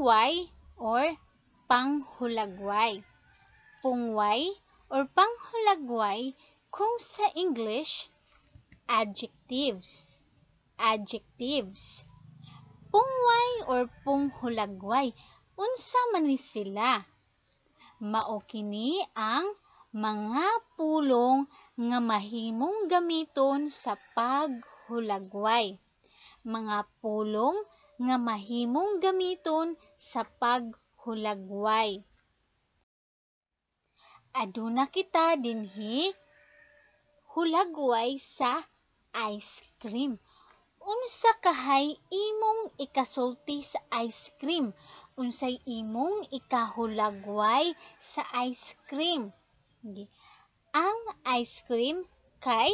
pungway or panghulagway. Pungway or panghulagway kung sa English, adjectives. Adjectives. Pungway or punghulagway, unsa man ni sila? Mao kini ang mga pulong nga mahimong gamiton sa paghulagway. Mga pulong nga mahimong gamiton sa paghulagway. Aduna kita dinhi hulagway sa ice cream. Unsa kahay imong ikasulti sa ice cream? Unsay imong ikahulagway sa ice cream? Ang ice cream kay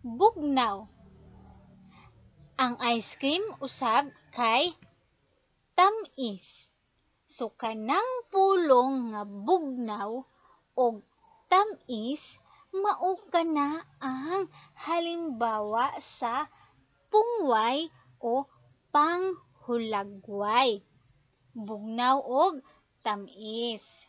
bugnaw. Ang ice cream usab kay tamis. So kanang pulong nga bugnaw o tamis mao kana ang halimbawa sa pungway o panghulagway. Bugnaw og tamis.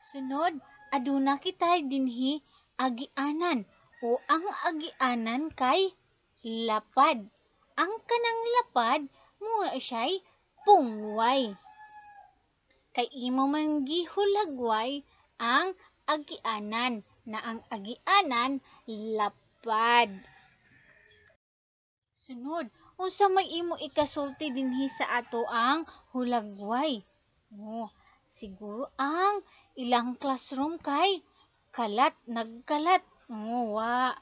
Sunod, aduna kita dinhi agianan o ang agianan kay lapad. Ang kanang lapad muna siya'y pungway. Kay imo man gihulagway ang agianan na ang agianan lapad. Sunod, unsa may imo ikasulti dinhi sa ato ang hulagway? Siguro ang ilang classroom kay kalat, nagkalat. Wa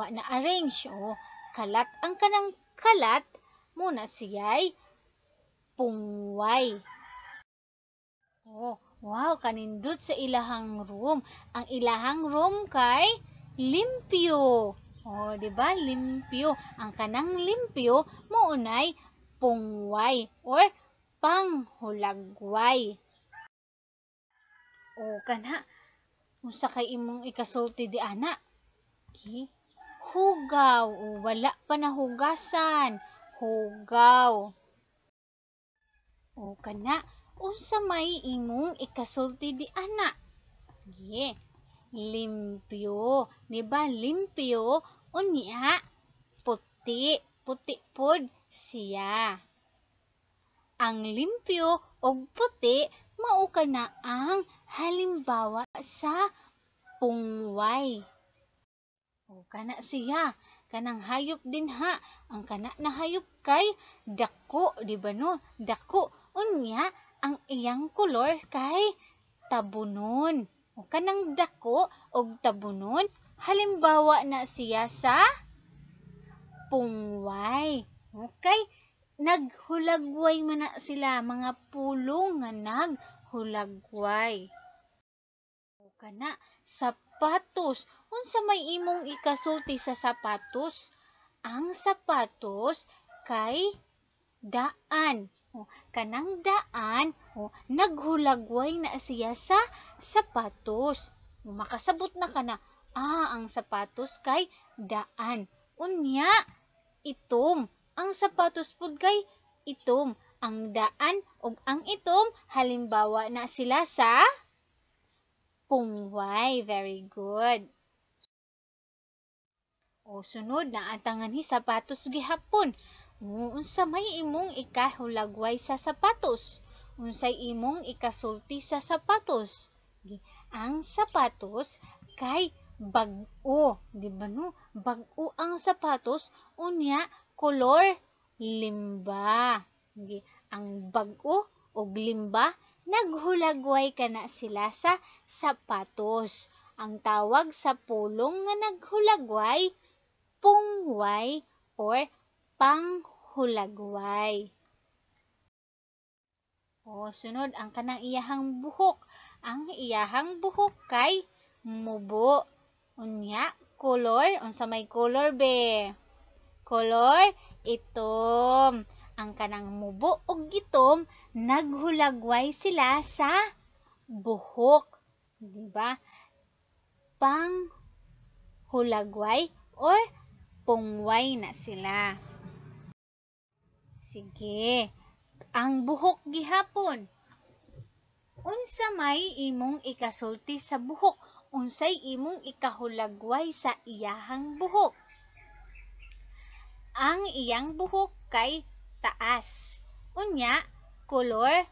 na arrange. Kalat ang kanang kalat muna siya'y pungway. Wow, kanindot sa ilahang room. Ang ilahang room kay limpyo. Diba? Limpyo. Ang kanang limpyo maunay pungway or panghulagway. Kana unsa kay imong ikasulti di ana? Hugaw. Wala pa nahugasan. Hugaw. Kana unsa may imong ikasulti di ana? Limpyo. Diba? Limpyo. Unya, puti. Puti pod siya. Ang limpyo o puti, mao kana ang halimbawa sa pungway. Kana siya. Kanang hayop din ha. Ang kana na hayop kay dako. Diba no? Dako. Unya, ang iyang kolor kay tabunon. Kanang dako o tabunon, halimbawa na siya sa pungway. Okay? Naghulagway man na sila, mga pulong nga naghulagway. Kana, sapatos. Unsa may imong ikasulti sa sapatos? Ang sapatos kay daan. Kanang daan, naghulagway na siya sa sapatos. Makasabot na kana, ang sapatos kay daan. Unya, itom. Ang sapatos pud kay itom. Ang daan ug ang itom, halimbawa na sila sa pungway. Very good. Sunod na atangan ni sapatos gihapon. Unsa may imong ikahulagway sa sapatos? Unsay imong ikasulti sa sapatos? Ang sapatos kay bag-o. Diba no? Bag-o ang sapatos. Unya, kolor limba. Ang bag-o o limba, naghulagway kana sila sa sapatos. Ang tawag sa pulong nga naghulagway, pungway or panghulagway. Sunod ang kanang iyahang buhok. Ang iyahang buhok kay mubo. Unya, color. Unsa may color be? Color itom. Ang kanang mubo ug itom, naghulagway sila sa buhok. Diba? Panghulagway or pungway na sila. Sige. ang buhok gihapon. Unsa may imong ikasulti sa buhok? Unsay imong ikahulagway sa iyahang buhok? Ang iyang buhok kay taas. Unya, kolor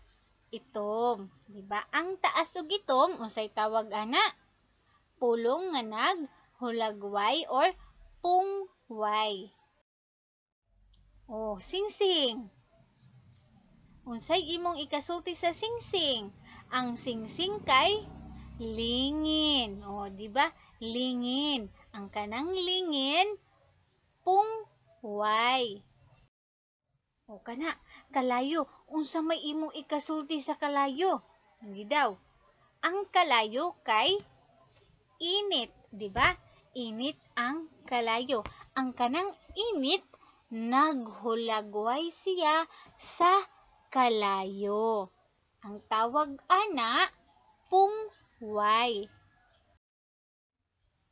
itom. Diba? Ang taas ug itom, unsay tawag ana? Pulong nga naghulagway or pungway. Singsing. Unsay imong ikasulti sa singsing? Ang singsing kay lingin. Di ba? Lingin. Ang kanang lingin, pungway. Kana, kalayo. Unsa may imong ikasulti sa kalayo? Hindi daw. Ang kalayo kay init. Di ba? Init ang kalayo. Ang kanang init, naghulagway siya sa kalayo. Ang tawag ana, pungway.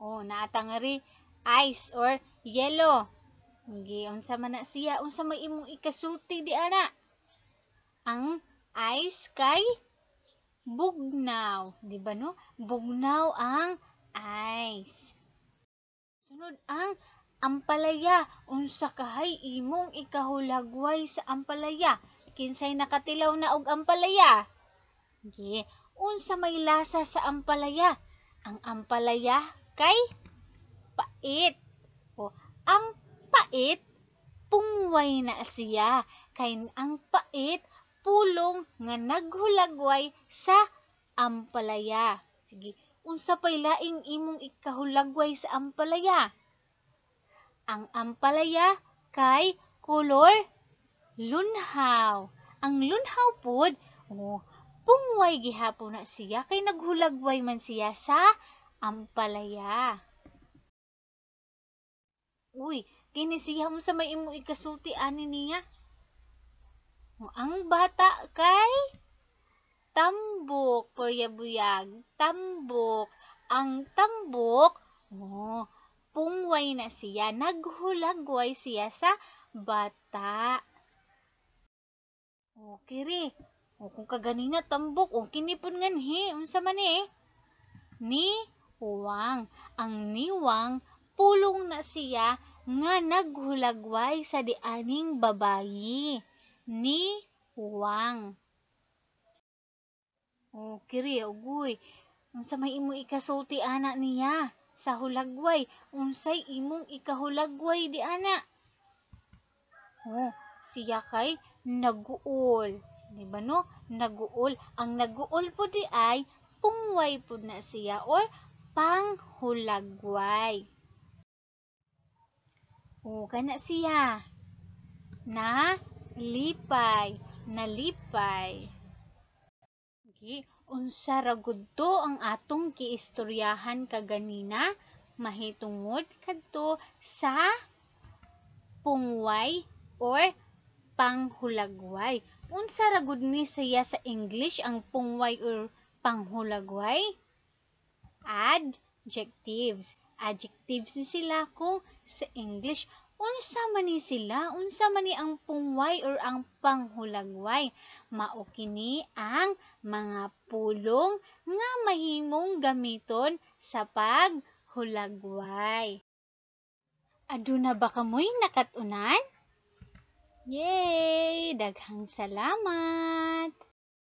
Naatangari ice or yellow. Unsa man na siya? Unsa may imong ikasulti di ana? Ang ice kay bugnaw. Di ba no? Bugnaw ang ice. Sunod ang ampalaya. Unsa kahay imong ikahulagway sa ampalaya? Kinsay nakatilaw na og ampalaya? Unsa may lasa sa ampalaya? Ang ampalaya kay pait. Ang pait, pungway na siya. Kay ang pait, pulong nga naghulagway sa ampalaya. Sige, unsa pay laing imong ikahulagway sa ampalaya? Ang ampalaya kay kolor lunhaw. Ang lunhaw pod, pungway gihapon na siya kay naghulagway man siya sa ampalaya. Kini siya unsa may imong ikasulti ani niya? Ang bata kay tambok, poryabuyag. Tambok. Ang tambok, pungway na siya. Naghulagway siya sa bata. Kiri. Kung kaganina tambok, kinipon nganhi. Unsa man niwang. Ang niwang, pulong na siya nga naghulagway sa dianing babayi. Niwang. Kiri, ugoy. Unsa may imong ikasulti ana niya sa hulagway? Unsay imong ikahulagway di ana? Siya kay naguol. Di ba no? Naguol. Ang naguol po di ay pungway po na siya or panghulagway. Kana siya. Nalipay. Unsa ra gud to ang atong giistoryahan kaganina mahitungod kadto sa pungway or panghulagway. Unsa ra gud ni siya sa English ang pungway or panghulagway? Adjectives. Adjectives ni sila kung sa English. Unsa man ni sila? Unsa man ni ang pungway or ang panghulagway? Mao kini ang mga pulong nga mahimong gamiton sa paghulagway. Aduna ba kamoy nakatunan? Yay! Daghang salamat!